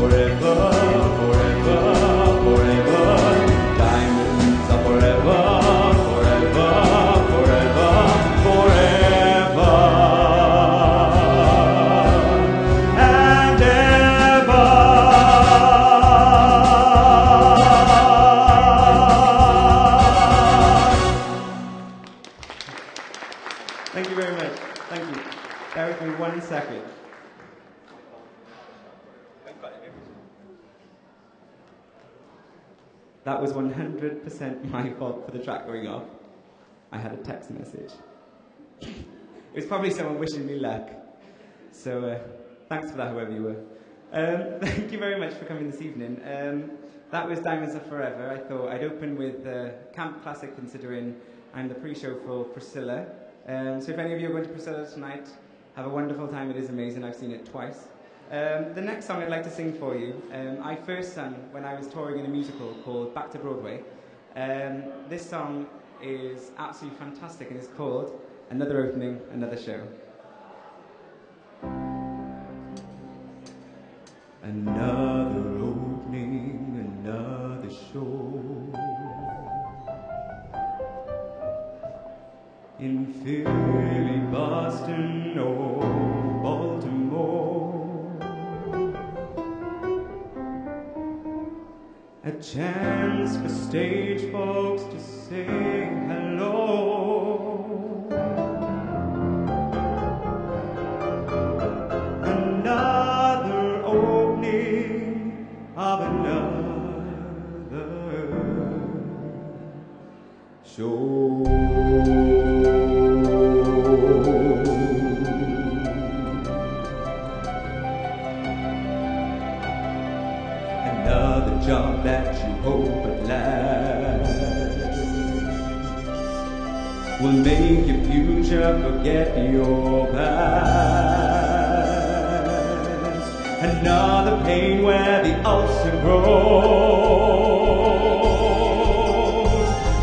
forever, forever, forever. Diamonds are forever, forever, forever, forever and ever. Thank you very much. Thank you. Bear with me 1 second. That was 100% my fault for the track going off. I had a text message. It was probably someone wishing me luck. So thanks for that, whoever you were. Thank you very much for coming this evening. That was Diamonds Are Forever. I thought I'd open with Camp Classic, considering I'm the pre-show for Priscilla. So if any of you are going to Priscilla tonight, have a wonderful time. It is amazing. I've seen it twice. The next song I'd like to sing for you, I first sang when I was touring in a musical called Back to Broadway. This song is absolutely fantastic and it's called Another Opening, Another Show. Another opening, another show. In Philly, Boston, or Baltimore. A chance for stage folks to say hello. Another opening of another show. Another job that you hope at last will make your future forget your past. Another pain where the ulcer grows.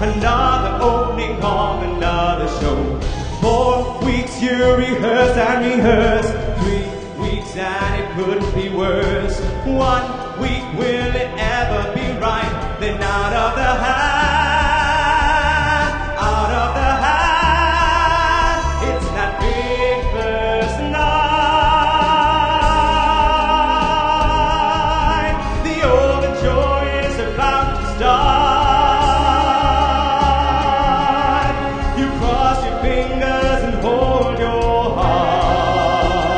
Another opening of another show. 4 weeks you rehearse and rehearse. 3 weeks and it couldn't be worse. 1 week, will it ever be right? Then out of the hat, out of the hat, it's that big first night. The overjoy is about to start. You cross your fingers and hold your heart.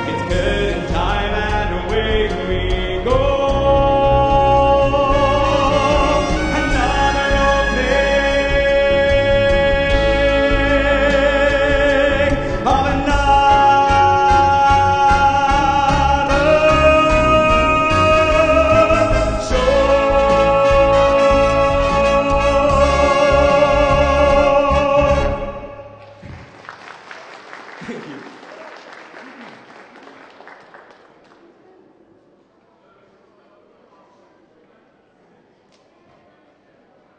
It's curtain time and away we go. Another opening of another show. Thank you.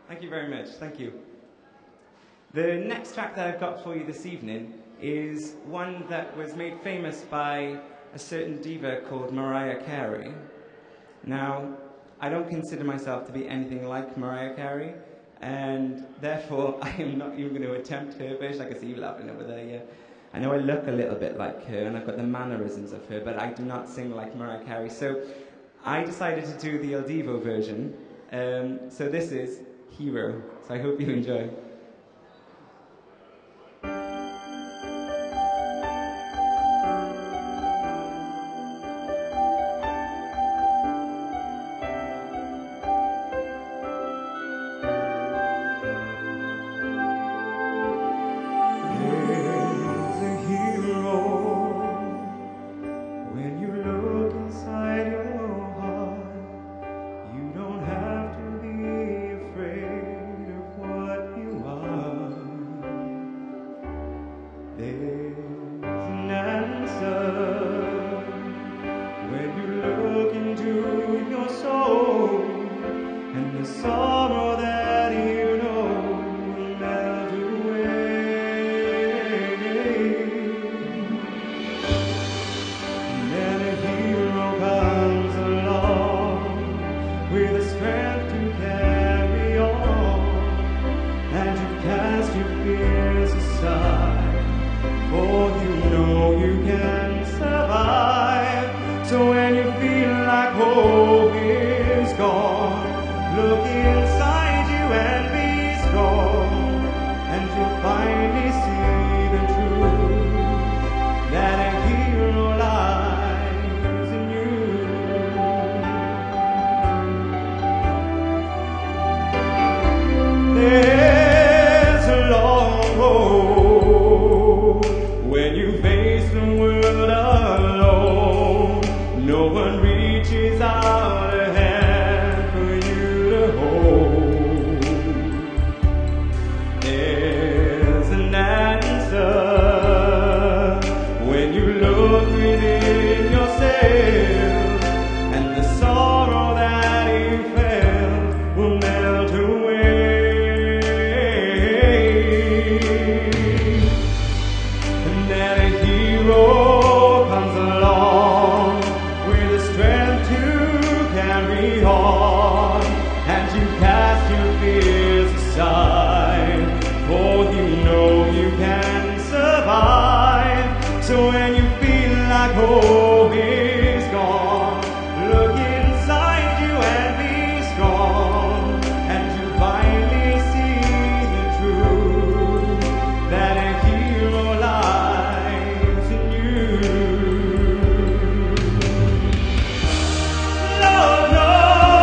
Thank you very much. Thank you. The next track that I've got for you this evening is one that was made famous by a certain diva called Mariah Carey. Now, I don't consider myself to be anything like Mariah Carey, and therefore I am not even going to attempt her version. I can see you laughing over there, yeah. I know I look a little bit like her, and I've got the mannerisms of her, but I do not sing like Mariah Carey. So I decided to do the El Divo version. So this is Hero. So I hope you enjoy. There's a hero when you look inside your heart. You don't have to be afraid of what you are. There's an answer when you look into your soul, and the sorrow that you know will melt away. And then a hero you feel like hope is gone, look inside you and be strong, and you'll finally see the truth, that a hero lies in you. There's a long road when you face the world alone. No one reaches out a hand for you to hold. There's an answer when you look within yourself, and the sorrow that you felt will melt away. And then a hero comes along with the strength to carry on, and you cast your fears aside, for you know you can survive. So when you feel like hope is gone, look inside you and be strong, and you finally see the truth, that a hero lies in you. Love knows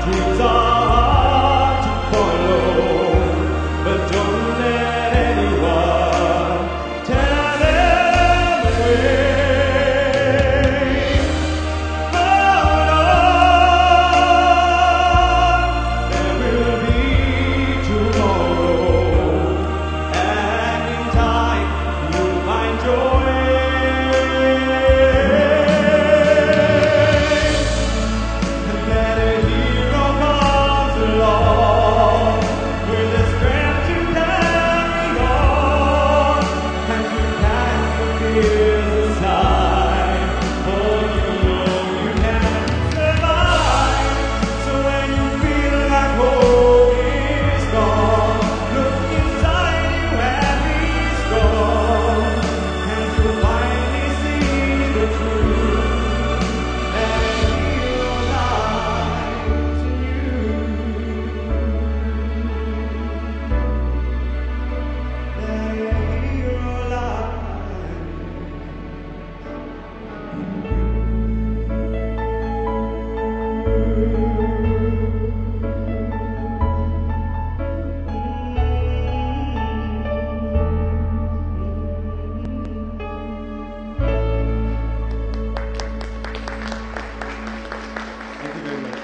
dreams are hard to follow, but don't let anyone tear them away. Hold on, there will be tomorrow, and in time you'll find your way. And then a hero comes along with the strength to carry on, and you cast your fears aside, for you know you can survive. So when you feel like hope is gone, look inside you and be strong, and you'll finally see the truth, that a hero lies in you. That a hero lies. Thank you very much.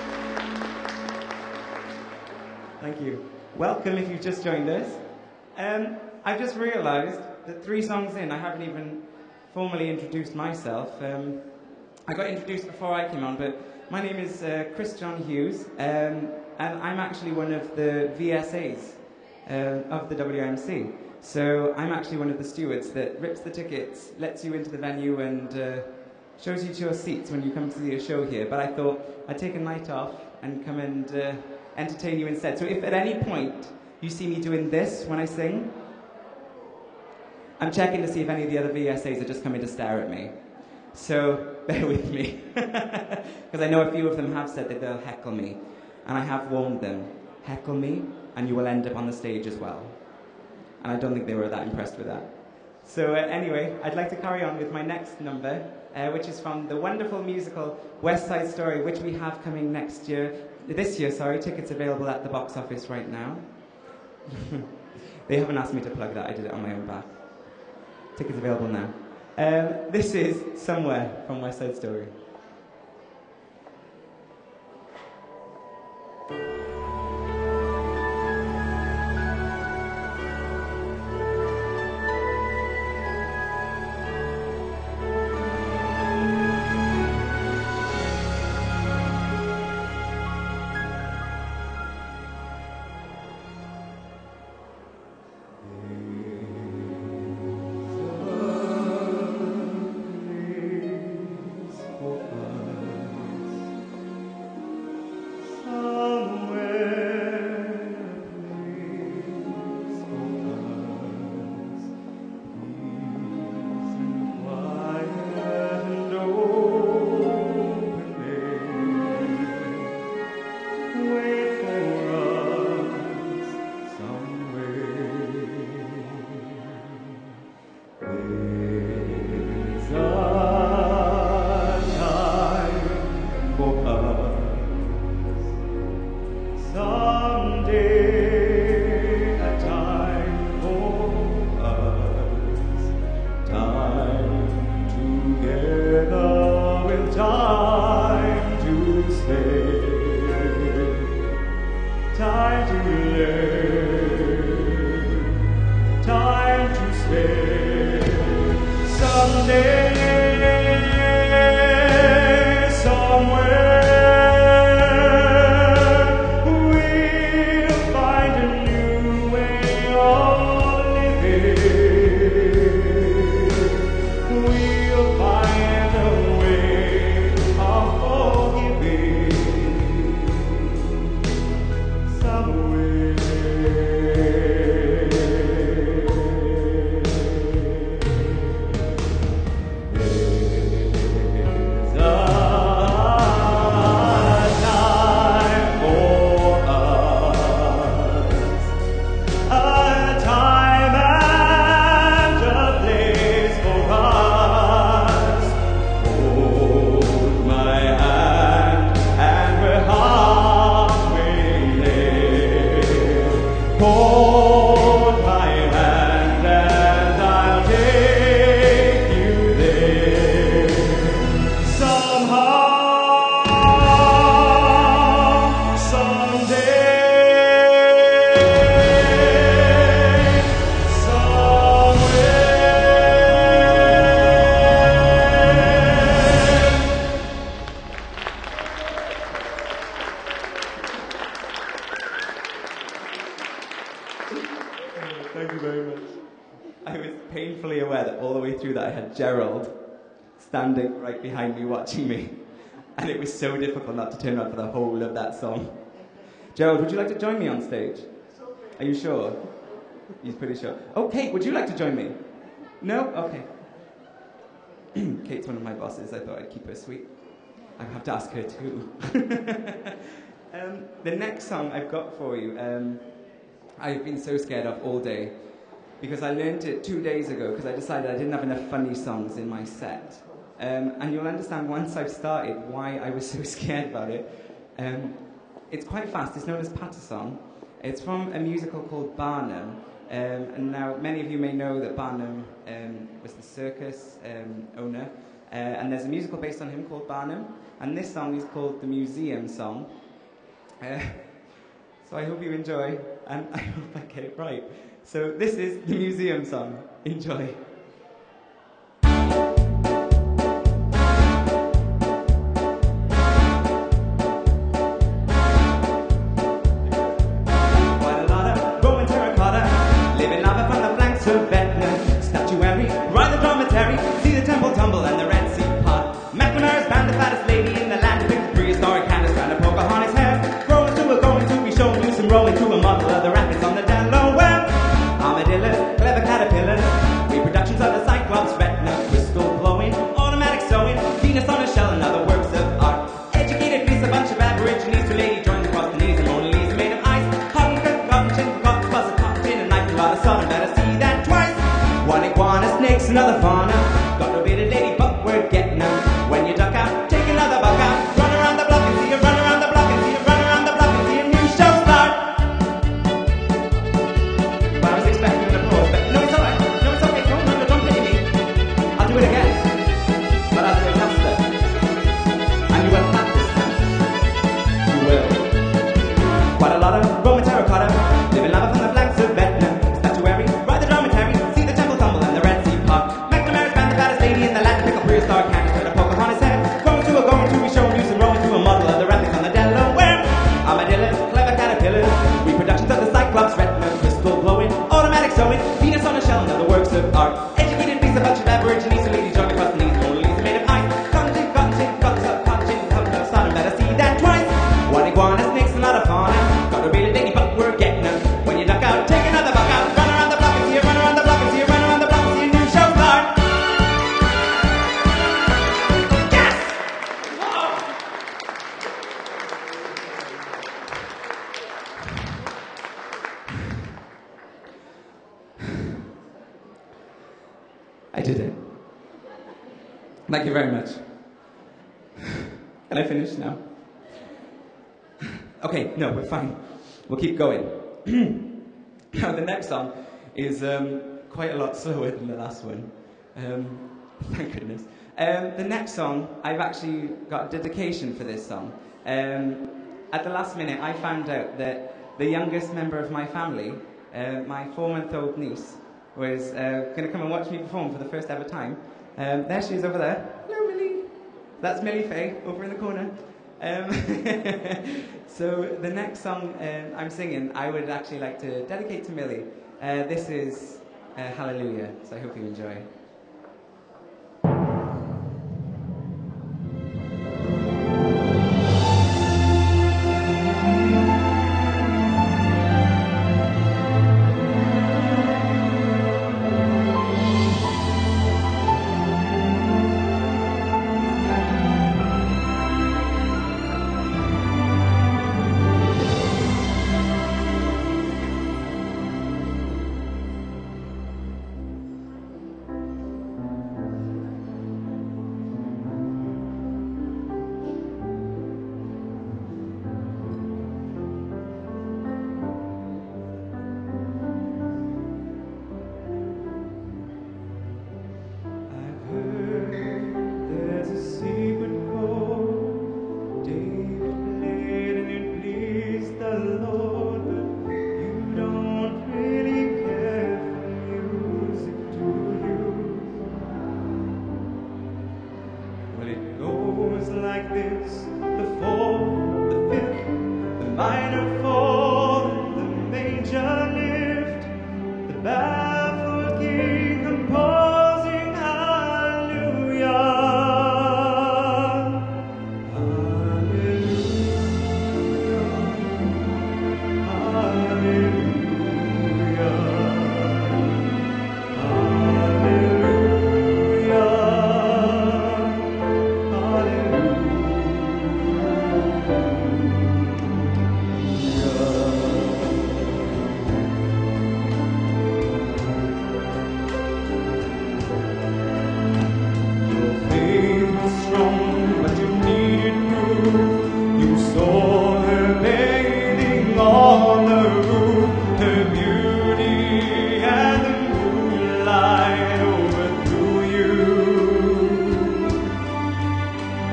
Thank you. Welcome if you've just joined us. I've just realised that 3 songs in, I haven't even formally introduced myself. I got introduced before I came on, but my name is Chris John Hughes, and I'm actually one of the VSAs of the WMC. So I'm actually one of the stewards that rips the tickets, lets you into the venue, and shows you to your seats when you come to see a show here. But I thought I'd take a night off and come and entertain you instead. So if at any point you see me doing this when I sing, I'm checking to see if any of the other VSAs are just coming to stare at me. So bear with me, because I know a few of them have said that they'll heckle me, and I have warned them, heckle me and you will end up on the stage as well. And I don't think they were that impressed with that. So anyway, I'd like to carry on with my next number, which is from the wonderful musical West Side Story, which we have coming this year, tickets available at the box office right now. They haven't asked me to plug that, I did it on my own back. Tickets available now. This is Somewhere from West Side Story. standing right behind me watching me. And it was so difficult not to turn around for the whole of that song. Gerald, would you like to join me on stage? Are you sure? He's pretty sure. Oh, Kate, would you like to join me? No? Okay. Kate's one of my bosses. I thought I'd keep her sweet. I have to ask her too. The next song I've got for you, I've been so scared of all day because I learned it 2 days ago because I decided I didn't have enough funny songs in my set. And you'll understand once I've started why I was so scared about it. It's quite fast. It's known as Patter Song. It's from a musical called Barnum. And now many of you may know that Barnum was the circus owner. And there's a musical based on him called Barnum. And this song is called the Museum Song. So I hope you enjoy, and I hope I get it right. So this is the Museum Song. Enjoy. Another fauna, got no bit of lady, but we're getting them. When you duck out, take another buck out. Run around the block and see you, run around the block and see you, run around the block and see a new show start. But I was expecting an applause, but no, it's alright. No, it's okay. Don't pity me. I'll do it again. But I'll do it faster. And you will practice them. You will. Quite a lot of Roman terracotta, living lava from the flanks of Vietnam. Statuary, ride the dromedary, see the temple tumble and the Red Sea pop. McNamara's band, the baddest lady in the land, pick up prehistoric candles with a Pocahontas head. Going to, we show news and rolling to a model of the rapids on the Delaware. Armadillos, clever caterpillars, reproductions of the Cyclops, retina, crystal glowing, automatic sewing, Venus on a shell and other works of art. Educated beast, a bunch of aborigines, so ladies join across the knees, Mona Lisa made of ice. Cotton, Sodom, better see that twice. One iguana, snakes, and a lot of fauna. Got a bit of lady, but we're getting them. When you duck out, take another buck out. Run around the block and see you, run around the block and see you, run around the block and see a new show start. Yes! Whoa! I did it. Thank you very much. Can I finish now? Okay, no, we're fine. We'll keep going. Now, the next song is quite a lot slower than the last one. Thank goodness. The next song, I've actually got a dedication for this song. At the last minute, I found out that the youngest member of my family, my 4-month-old niece, was going to come and watch me perform for the first ever time. There she is over there. Hello, Millie. That's Millie Faye over in the corner. So the next song I'm singing, I would actually like to dedicate to Millie. This is Hallelujah, so I hope you enjoy. Baffled king composing hallelujah.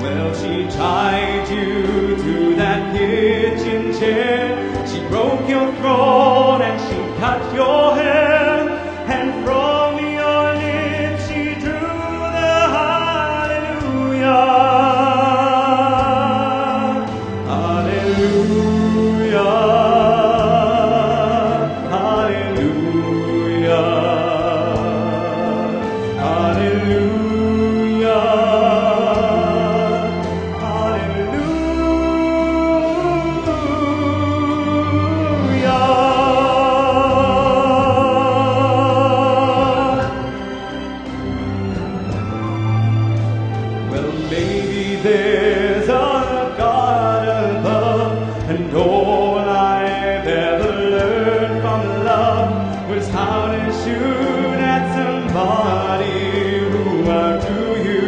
Well, she tied you to that kitchen chair. She broke your throat and she cut your hair. And from your lips she drew the hallelujah. Hallelujah. Hallelujah. Hallelujah. Well, maybe there's a God above, and all I've ever learned from love was how to shoot at somebody who outdrew you.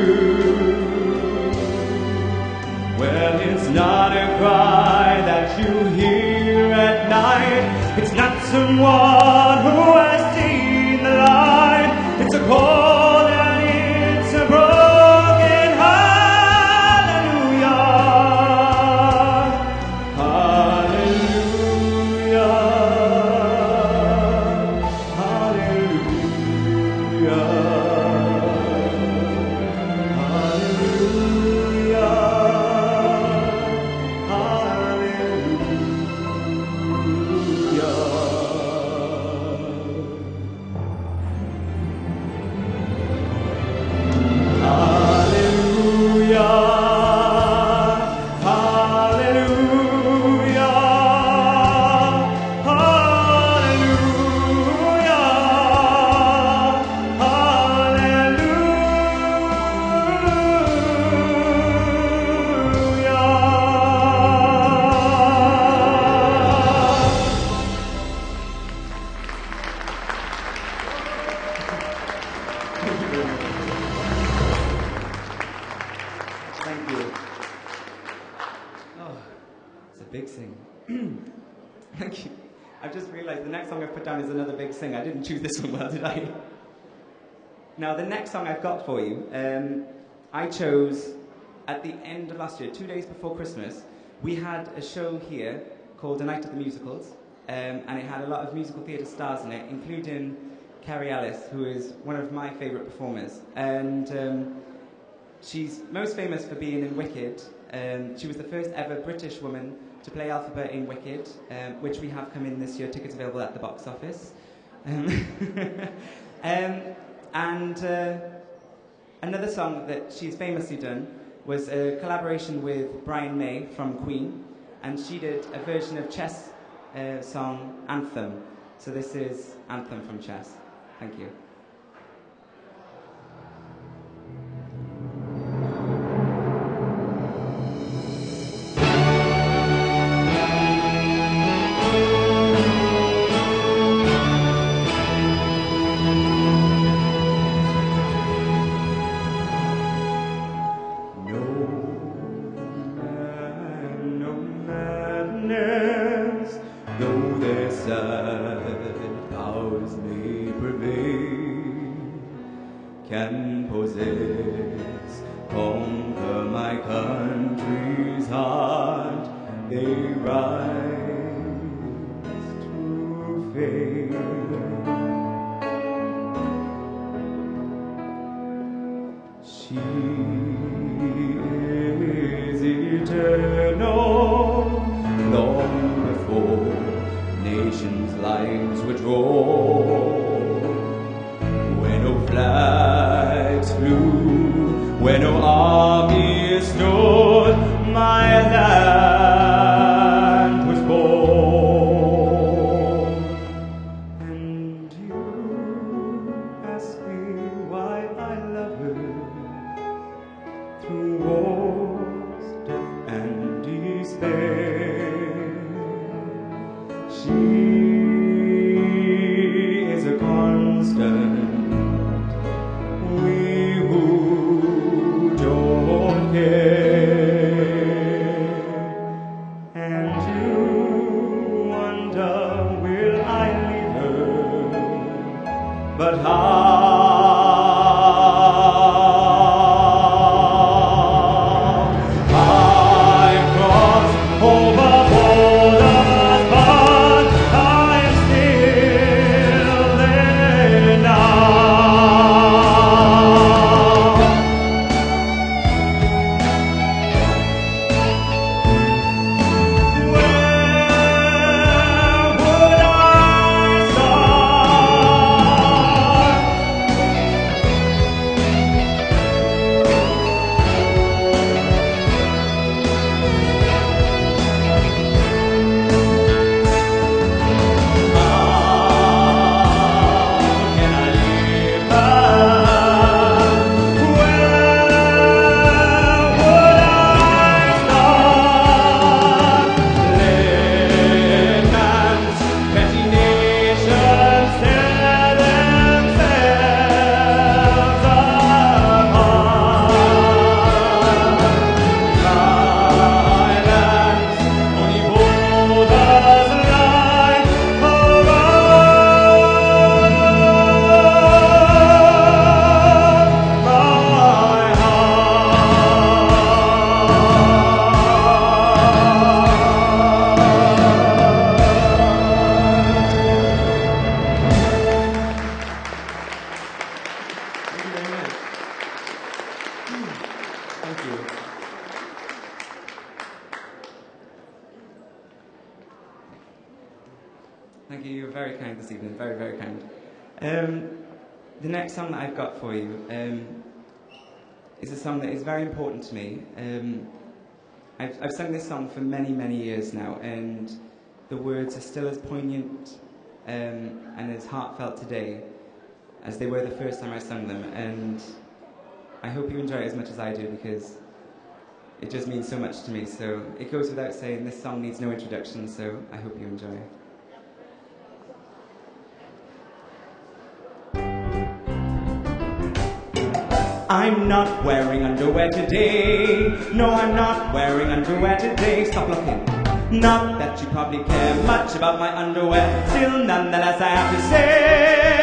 Well, it's not a cry that you hear at night. It's not someone who has seen the light. It's a call and it's a broken hallelujah. Hallelujah. Hallelujah. Hallelujah. Thank you. Oh, it's a big sing. Thank you. I've just realised the next song I've put down is another big sing. I didn't choose this one well, did I? Now, the next song I've got for you, I chose at the end of last year, 2 days before Christmas. We had a show here called A Night of the Musicals, and it had a lot of musical theatre stars in it, including Carrie Ellis, who is one of my favourite performers. And she's most famous for being in Wicked. She was the first ever British woman to play Elphaba in Wicked, which we have come in this year. Tickets available at the box office. And another song that she's famously done was a collaboration with Brian May from Queen, and she did a version of Chess song Anthem. So this is Anthem from Chess. Thank you. Can possess, conquer my country's heart, they rise to fame. She is eternal, long before nations' lives were drawn. When no flags flew, when no army stood, my land was born. And you ask me why I love her, through wars, death and despair. She is a constant. We who Thank you. You were very kind this evening. Very, very kind. The next song that I've got for you is a song that is very important to me. I've sung this song for many, many years now, and the words are still as poignant and as heartfelt today as they were the first time I sung them. And I hope you enjoy it as much as I do, because it just means so much to me. So it goes without saying, this song needs no introduction, so I hope you enjoy it. I'm not wearing underwear today. No, I'm not wearing underwear today. Stop looking. Not that you probably care much about my underwear. Still, nonetheless, I have to say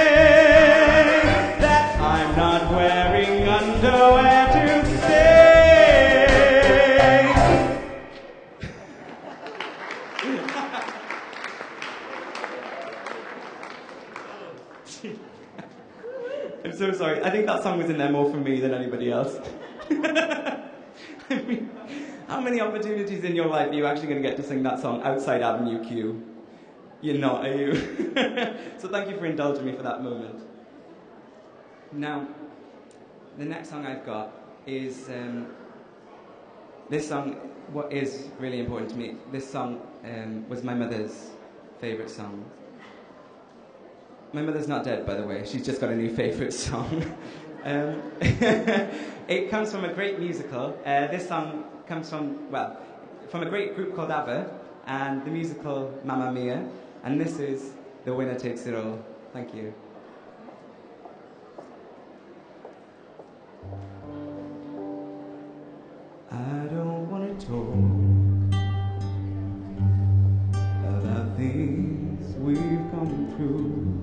that I'm not wearing underwear today. I'm so sorry. I think that song was in there more for me than anybody else. I mean, how many opportunities in your life are you actually going to get to sing that song outside Avenue Q? You're not, are you? So thank you for indulging me for that moment. Now, the next song I've got is this song. What is really important to me? This song was my mother's favourite song. My mother's not dead, by the way. She's just got a new favourite song. It comes from a great musical. This song comes from a great group called ABBA, and the musical Mamma Mia. And this is The Winner Takes It All. Thank you. I don't want to talk about things we've gone through,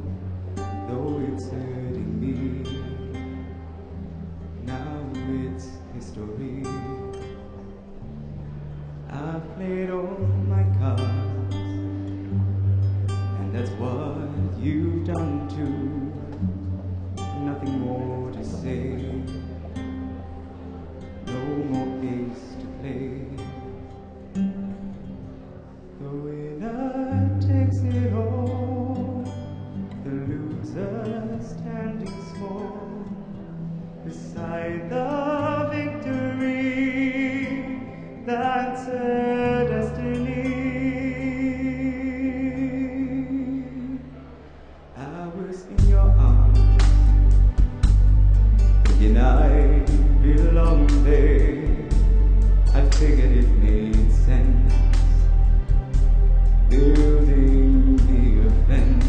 though it's hurting me. Now it's history. I've played all my cards, and that's what you've done too. Nothing more to say, no more games to play. The winner takes it all, the loser standing small beside the victory. That's her destiny. I was in your arms, thinking I belonged there. I figured it made sense, building me a fence,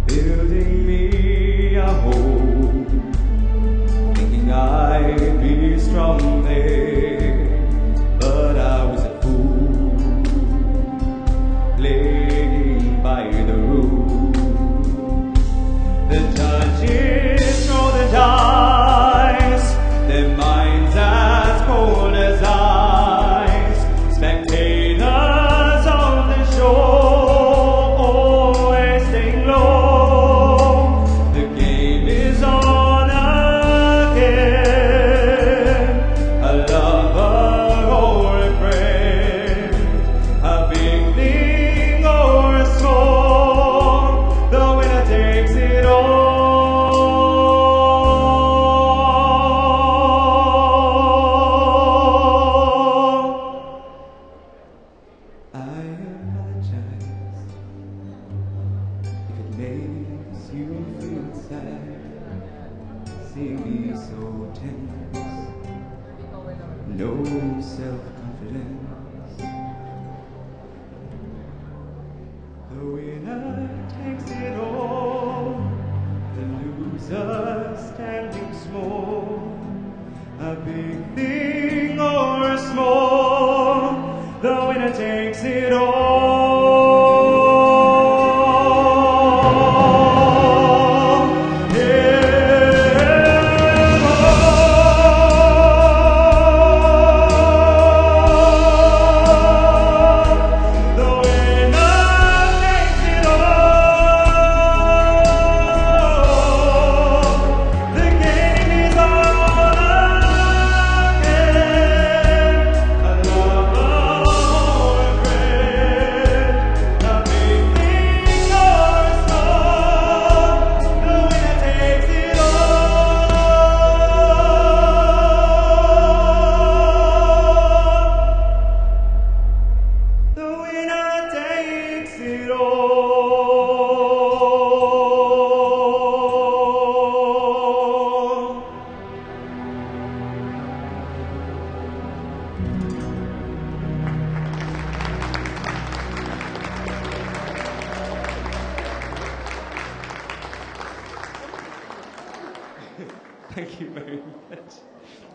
building me a home, thinking I'd be strong there, but I was a fool, playing by the rules. The judges throw the dice, their minds as cold as ice. Spectators on the shore, always staying low. The game is on again. A lover or a friend, a big thing or a small, the winner takes it all. I apologize if it makes you feel sad, seeing me so tense, no self-confidence. The winner takes it all, the loser standing small, a big thing or a small, the winner takes it all. The winner takes it all. The game is on again. A lover or a friend,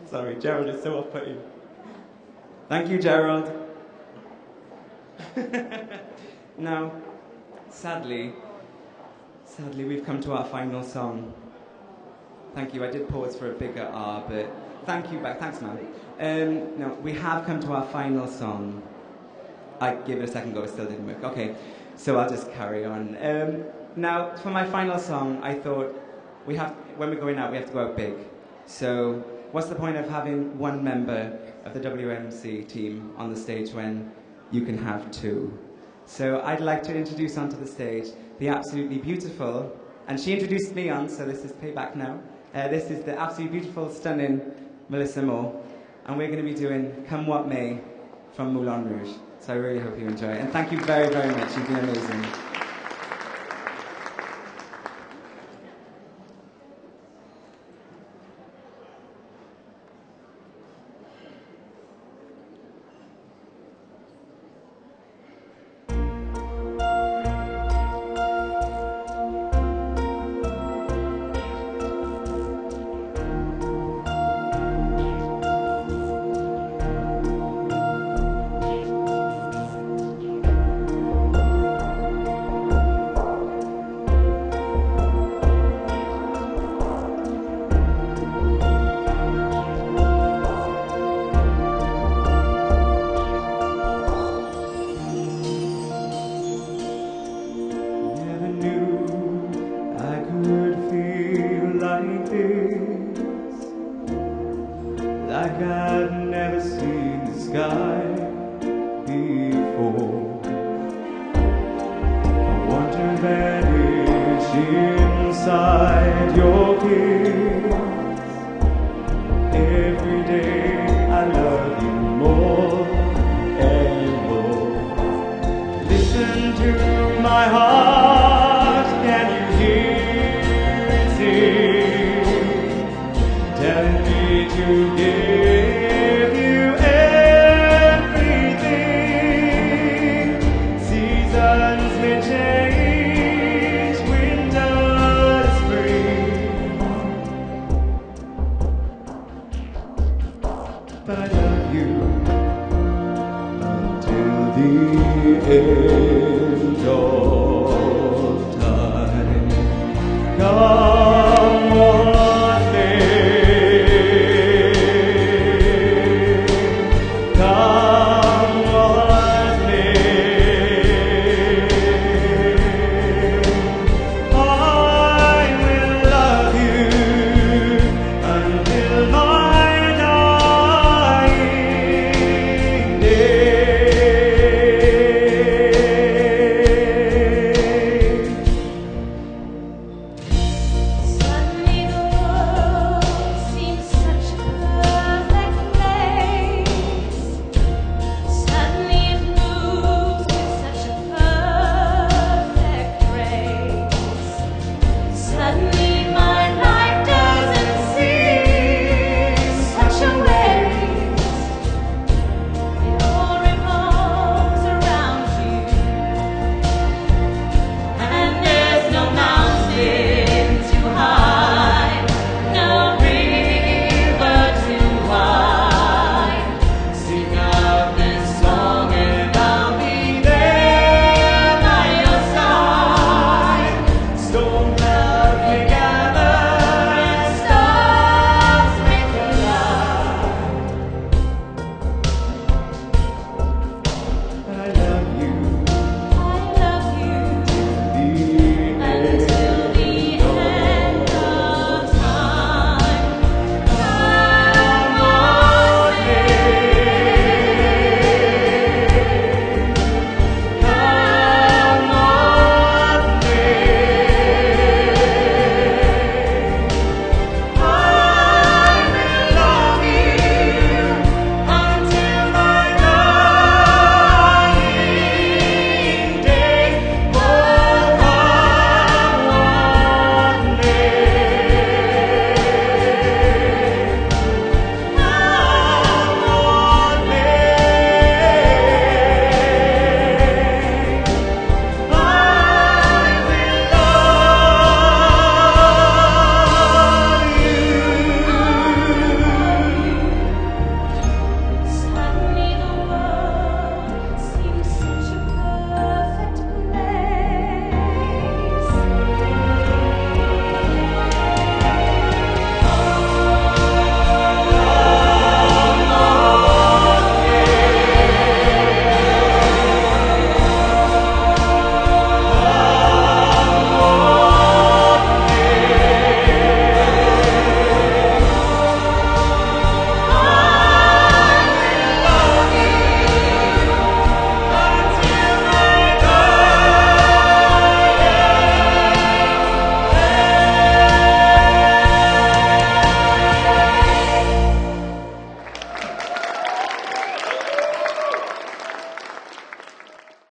Sorry, Gerald is so off-putting. Thank you, Gerald. Now, sadly, we've come to our final song. Thank you. I did pause for a bigger R, but thank you back. Thanks, man. No, we have come to our final song. I gave it a second go, it still didn't work. Okay, so I'll just carry on. Now, for my final song, I thought when we're going out, we have to go out big. So, what's the point of having one member of the WMC team on the stage when you can have two? So, I'd like to introduce onto the stage the absolutely beautiful, and she introduced me on, so this is payback now. This is the absolutely beautiful, stunning Mileniwm, and we're going to be doing Come What May from Moulin Rouge. So I really hope you enjoy it, and thank you very, very much. You've been amazing. Like I've never seen the sky before. I want to vanish inside your kiss. Every day I love you more and more. Listen to my heart, can you hear it sing? Telling me to give but I love you until the end.